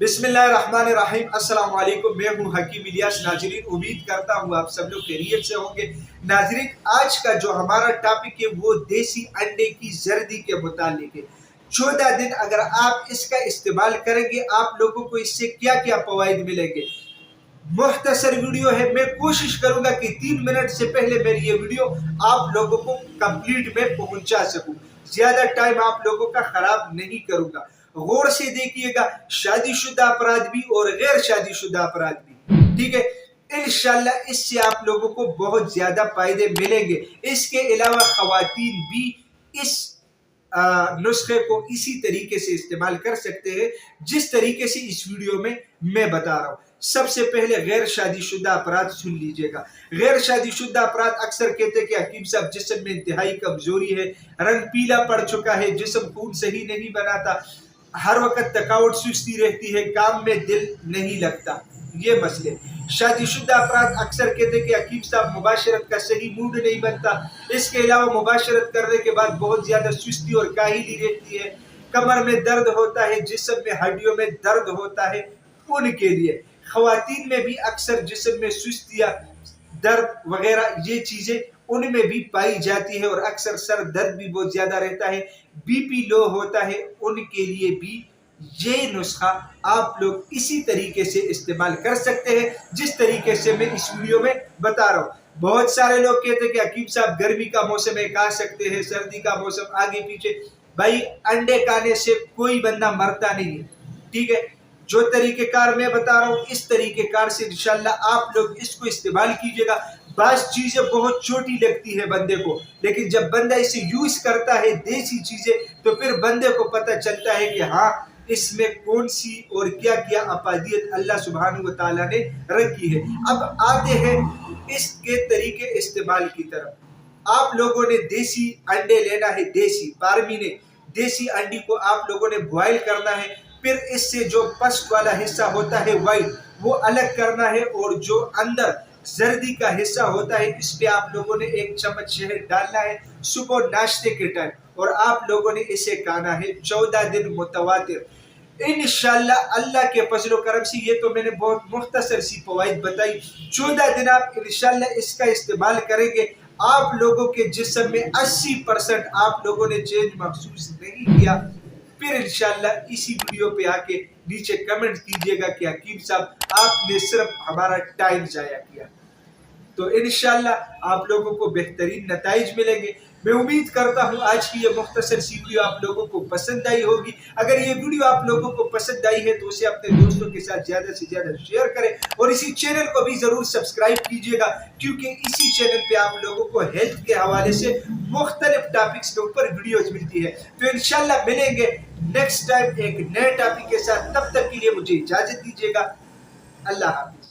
بسم اللہ الرحمن الرحیم۔ السلام علیکم، میں ہوں حکیم الیاس۔ ناظرین، امید کرتا ہوں آپ سب لوگ خیریت سے ہوں گے۔ ناظرین، آج کا جو ہمارا ٹاپک ہے وہ دیسی انڈے کی زردی کے متعلق ہے۔ 14 دن اگر آپ اس کا استعمال کریں گے، آپ لوگوں کو اس سے کیا کیا فوائد ملیں گے۔ مختصر ویڈیو ہے، میں کوشش کروں گا کہ 3 منٹ سے پہلے میری یہ ویڈیو آپ لوگوں کو کمپلیٹ میں پہنچا سکوں۔ زیادہ ٹائم آپ لوگوں کا خراب نہیں کروں گا۔ غور سے دیکھیے گا، شادی شدہ افراد بھی اور غیر شادی شدہ افراد بھی، ٹھیک ہے۔ انشاءاللہ اس سے آپ لوگوں کو بہت زیادہ فائدے ملیں گے۔ اس کے علاوہ خواتین بھی اس نسخے کو اسی طریقے سے استعمال کر سکتے ہیں جس طریقے سے اس ویڈیو میں بتا رہا ہوں۔ سب سے پہلے غیر شادی شدہ افراد سن لیجئے گا۔ غیر شادی شدہ افراد اکثر کہتے ہیں کہ حکیم صاحب جسم میں انتہائی کمزوری ہے، رنگ پیلا پڑ چکا ہے، جسم خون صحیح نہیں بناتا، ہر وقت تھکاوٹ سستی رہتی ہے، کام میں دل نہیں لگتا۔ یہ مسئلے۔ شادی شدہ افراد اکثر کہتے ہیں کہ حکیم صاحب مباشرت کا صحیح موڈ نہیں بنتا، اس کے علاوہ مباشرت کرنے کے بعد بہت زیادہ سستی اور کاہلی رہتی ہے، کمر میں درد ہوتا ہے، جسم میں ہڈیوں میں درد ہوتا ہے۔ ان کے لیے خواتین میں بھی اکثر جسم میں سستیاں، درد وغیرہ یہ چیزیں ان میں بھی پائی جاتی ہے، اور اکثر سر درد بھی بہت زیادہ رہتا ہے، بی پی لو ہوتا ہے۔ ان کے لیے بھی یہ نسخہ آپ لوگ اسی طریقے سے استعمال کر سکتے ہیں جس طریقے سے میں اس ویڈیو میں بتا رہا ہوں۔ بہت سارے لوگ کہتے ہیں کہ حکیم صاحب گرمی کا موسم ہے، کھا سکتے ہیں، سردی کا موسم آگے پیچھے۔ بھائی، انڈے کھانے سے کوئی بندہ مرتا نہیں ہے، ٹھیک ہے۔ جو طریقہ کار میں بتا رہا ہوں اس طریقہ کار سے انشاءاللہ آپ لوگ اس کو استعمال کیجئے گا۔ بعض چیزیں بہت چھوٹی لگتی ہے بندے کو، لیکن جب بندہ اسے یوز کرتا ہے دیسی چیزیں تو پھر بندے کو پتہ چلتا ہے کہ ہاں اس میں کون سی اور کیا کیا افادیت اللہ سبحانہ وتعالی نے رکھی ہے۔ اب آتے ہیں اس کے طریقے استعمال کی طرف۔ آپ لوگوں نے دیسی انڈے لینا ہے، دیسی فارمی نے دیسی انڈی کو آپ لوگوں نے بوائل کرنا ہے، پھر اس سے جو پسٹ والا حصہ ہوتا ہے وائٹ وہ الگ کرنا ہے، اور جو اندر زردی کا حصہ ہوتا ہے اس پہ آپ لوگوں نے 1 چمچ شہد ڈالنا ہے صبح ناشتے کے ٹائم، اور آپ لوگوں نے اسے کھانا ہے 14 دن متواتر۔ انشاءاللہ اللہ کے فضل و کرم سے، یہ تو میں نے بہت مختصر سی فوائد بتائی۔ 14 دن آپ انشاءاللہ اس کا استعمال کریں گے، آپ لوگوں کے جسم میں 80% آپ لوگوں نے چینج محسوس نہیں کیا، پھر انشاءاللہ اسی ویڈیو پہ آ کے نیچے کمنٹ کیجئے گا کہ حکیم صاحب آپ نے صرف ہمارا ٹائم ضائع کیا۔ تو انشاءاللہ آپ لوگوں کو بہترین نتائج ملیں گے۔ میں امید کرتا ہوں آج کی یہ مختصر سی ویڈیو آپ لوگوں کو پسند آئی ہوگی۔ اگر یہ ویڈیو آپ لوگوں کو پسند آئی ہے تو اسے اپنے دوستوں کے ساتھ زیادہ سے زیادہ شیئر کریں، اور اسی چینل کو بھی ضرور سبسکرائب کیجئے گا، کیونکہ اسی چینل پہ آپ لوگوں کو ہیلتھ کے حوالے سے مختلف ٹاپکس کے اوپر ویڈیوز ملتی ہے۔ تو انشاءاللہ ملیں گے نیکسٹ ٹائم ایک نئے ٹاپک کے ساتھ، تب تک کے لیے مجھے اجازت دیجئے گا۔ اللہ حافظ۔